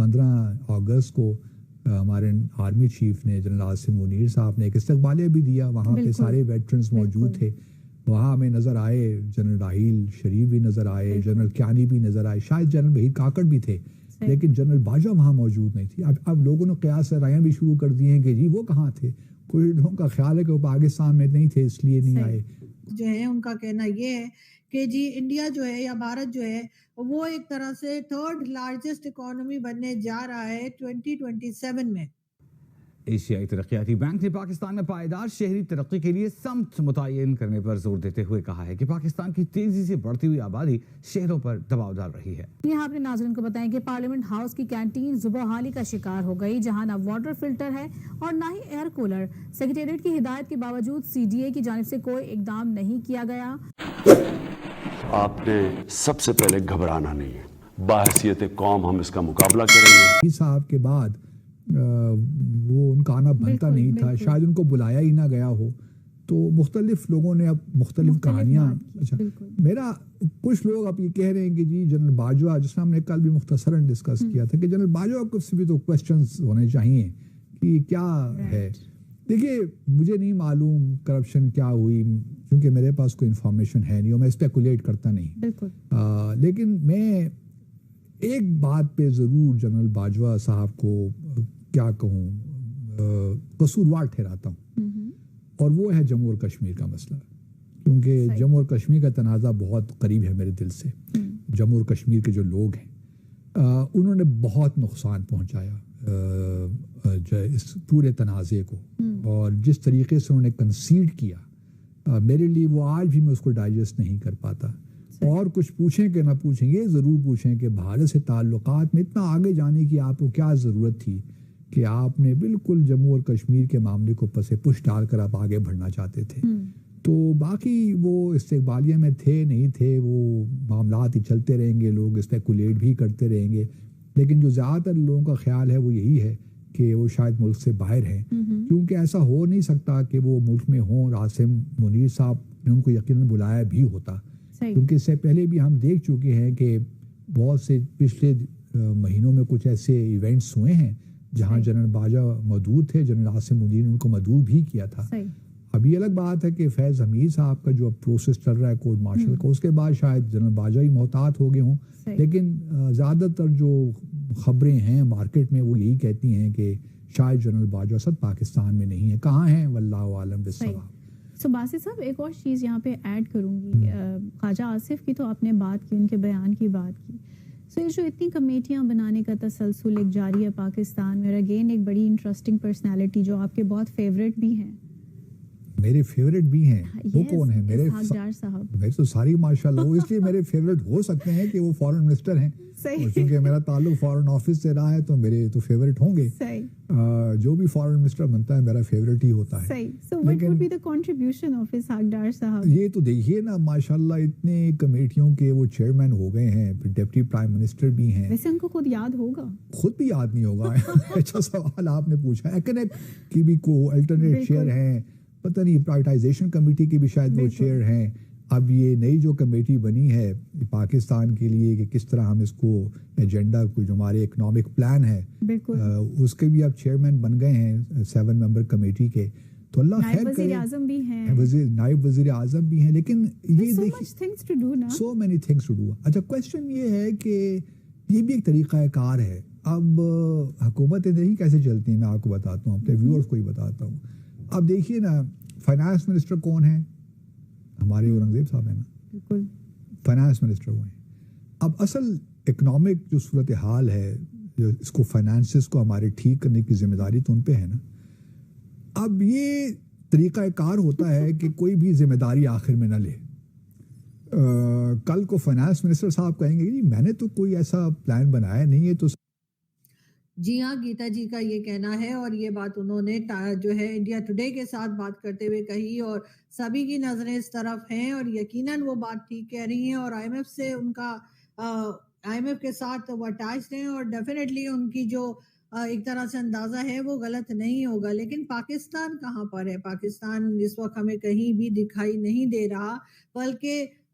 15 اگست کو ہمارے army chief نے جنرل عاصم منیر صاحب نے ایک استقبالیہ بھی دیا. وہاں پہ سارے ویٹرنز موجود تھے. وہاں ہمیں نظر آئے جنرل راحیل شریف بھی نظر آئے, جنرل کیانی بھی نظر آئے, شاید جنرل وحید کاکڑ بھی تھے, لیکن جنرل باجوہ وہاں موجود نہیں تھی. اب لوگوں نے قیاس رائیاں بھی شروع کر دی ہیں کہ جی وہ کہاں تھے. کچھ لوگوں کا خیال ہے کہ وہ پاکستان میں نہیں تھے اس لیے نہیں آئے. جو ہے ان کا کہنا یہ ہے کہ جی انڈیا جو ہے یا بھارت جو ہے وہ ایک طرح سے 3rd لارجسٹ اکانومی بننے جا رہا ہے 2027 میں. ایشیائی ترقیاتی بینک نے پاکستان میں پائیدار شہری ترقی کے لیے سمت متعین کرنے پر زور دیتے ہوئے کہا ہے کہ پاکستان کی تیزی سے بڑھتی ہوئی آبادی شہروں پر دباؤ ڈال رہی ہے. یہاں اپنے ناظرین کو بتائیں کہ پارلیمنٹ ہاؤس کی کینٹین زبحالی کا شکار ہو گئی, جہاں نہ واٹر فلٹر ہے اور نہ ہی ایئر کولر. سیکریٹریٹ کی ہدایت کے باوجود سی ڈی اے کی جانب سے کوئی اقدام نہیں کیا گیا. آپ نے سب سے پہلے گھبرانا نہیں ہے. بحیثیت قوم ہم اس کا مقابلہ کریں گے. صاحب کے بعد وہ ان کا آنا بنتا نہیں تھا, شاید ان کو بلایا ہی نہ گیا ہو. تو مختلف لوگوں نے اب مختلف کہانیاں. اچھا, میرا کچھ لوگ اب یہ کہہ رہے ہیں کہ جی جنرل باجوہ, جس میں ہم نے کل بھی مختصراً ڈسکس کیا تھا, کہ جنرل باجوہ کو سے بھی تو کوسچنز ہونے چاہیے کہ کیا ہے. دیکھیے مجھے نہیں معلوم کرپشن کیا ہوئی, کیونکہ میرے پاس کوئی انفارمیشن ہے نہیں اور میں اسپیکولیٹ کرتا نہیں. لیکن میں ایک بات پہ ضرور جنرل باجوہ صاحب کو کیا کہوں قصوروار ٹھہراتا ہوں, اور وہ ہے جموں اور کشمیر کا مسئلہ. کیونکہ جموں اور کشمیر کا تنازع بہت قریب ہے میرے دل سے. جموں اور کشمیر کے جو لوگ ہیں انہوں نے بہت نقصان پہنچایا اس پورے تنازع کو, اور جس طریقے سے انہوں نے کنسیڈ کیا میرے لیے وہ آج بھی میں اس کو ڈائجسٹ نہیں کر پاتا. اور کچھ پوچھیں کہ نہ پوچھیں, یہ ضرور پوچھیں کہ بھارت سے تعلقات میں اتنا آگے جانے کی آپ کو کیا ضرورت تھی کہ آپ نے بالکل جموں اور کشمیر کے معاملے کو پس پش ڈال کر آپ آگے بڑھنا چاہتے تھے. تو باقی وہ استقبالیہ میں تھے نہیں تھے, وہ معاملات ہی چلتے رہیں گے, لوگ اسپیکولیٹ بھی کرتے رہیں گے. لیکن جو زیادہ تر لوگوں کا خیال ہے وہ یہی ہے کہ وہ شاید ملک سے باہر ہیں, کیونکہ ایسا ہو نہیں سکتا کہ وہ ملک میں ہوں. عاصم منیر صاحب نے ان کو یقیناً بلایا بھی ہوتا, کیونکہ اس سے پہلے بھی ہم دیکھ چکے ہیں کہ بہت سے پچھلے مہینوں میں کچھ ایسے ایونٹس ہوئے ہیں جہاں جنرل باجوہ موجود تھے. جنرل عاصم منیر نے ان کو مدعو بھی کیا تھا. اب یہ الگ بات ہے کہ فیض حمید صاحب کا جو پروسیس چل رہا ہے کورٹ مارشل کا, اس کے بعد شاید جنرل باجوہ ہی محتاط ہو گئے ہوں. لیکن زیادہ تر جو خبریں ہیں مارکیٹ میں وہ یہی کہتی ہیں کہ شاید جنرل باجوہ سب پاکستان میں نہیں ہے. کہاں ہیں واللہ عالم بالصواب. باسط صاحب ایک اور چیز یہاں پہ ایڈ کروں گی. خواجہ آصف کی تو آپ نے بات کی, ان کے بیان کی بات کی. یہ جو اتنی کمیٹیاں بنانے کا تسلسل ایک جاری ہے پاکستان میں, اور اگین ایک بڑی انٹرسٹنگ پرسنالٹی جو آپ کے بہت فیوریٹ بھی ہیں. میرے فیوریٹ بھی ہیں. وہ کون ہیں؟ میرے صاحب میں تو ساری ماشاءاللہ, وہ اس لیے میرے فیوریٹ ہو سکتے ہیں کہ وہ فارن منسٹر ہیں, اور چونکہ میرا تعلق فارن آفس سے رہا ہے تو میرے تو فیوریٹ ہوں گے. جو بھی فارن منسٹر بنتا ہے میرا فیوریٹ ہی ہوتا ہے. یہ تو دیکھیے نا ماشاءاللہ اتنے کمیٹیوں کے وہ چیئرمین ہو گئے ہیں, پھر ڈپٹی پرائم منسٹر بھی ہیں. ویسے ان کو خود یاد ہوگا؟ خود بھی یاد نہیں ہوگا. اچھا سوال آپ نے پوچھا. ایکنیک کی بھی کو الٹرنیٹ چیئر ہیں, پتہ نہیں پرائیویٹائزیشن کمیٹی کی بھی شاید وہ چیئر ہیں. اب یہ نئی جو کمیٹی بنی ہے پاکستان کے لیے کہ کس طرح ہم اس کو ایجنڈا کو جو ہمارے اکنامک پلان ہے اس کے بھی اب چیئرمین بن گئے ہیں 7 ممبر کمیٹی کے. تو اللہ خیر کرے. وزیر اعظم بھی ہیں, نائب وزیر اعظم بھی ہیں. لیکن یہ so many things to do. اچھا کوشچن یہ ہے کہ یہ بھی ایک طریقہ کار ہے. اب حکومتیں نہیں کیسے چلتی ہیں میں آپ کو بتاتا ہوں, اپنے ویورز کو ہی بتاتا ہوں. اب دیکھیے نا فائنانس منسٹر کون ہیں؟ ہمارے اورنگزیب صاحب ہیں نا, بالکل فائنانس منسٹر ہوئے ہیں. اب اصل اکنامک جو صورتحال ہے, جو اس کو فائنانسز کو ہمارے ٹھیک کرنے کی ذمہ داری تو ان پہ ہے نا. اب یہ طریقہ کار ہوتا ہے کہ کوئی بھی ذمہ داری آخر میں نہ لے. کل کو فائنانس منسٹر صاحب کہیں گے جی میں نے تو کوئی ایسا پلان بنایا نہیں ہے. تو جی ہاں, گیتا جی کا یہ کہنا ہے, اور یہ بات انہوں نے جو ہے انڈیا ٹوڈے کے ساتھ بات کرتے ہوئے کہی, اور سبھی کی نظریں اس طرف ہیں اور یقیناً وہ بات ٹھیک کہہ رہی ہیں. اور آئی ایم ایف سے ان کا آئی ایم ایف کے ساتھ وہ اٹیچڈ ہیں, اور ڈیفینیٹلی ان کی جو ایک طرح سے اندازہ ہے وہ غلط نہیں ہوگا. لیکن پاکستان کہاں پر ہے؟ پاکستان اس وقت ہمیں کہیں بھی دکھائی نہیں دے رہا, بلکہ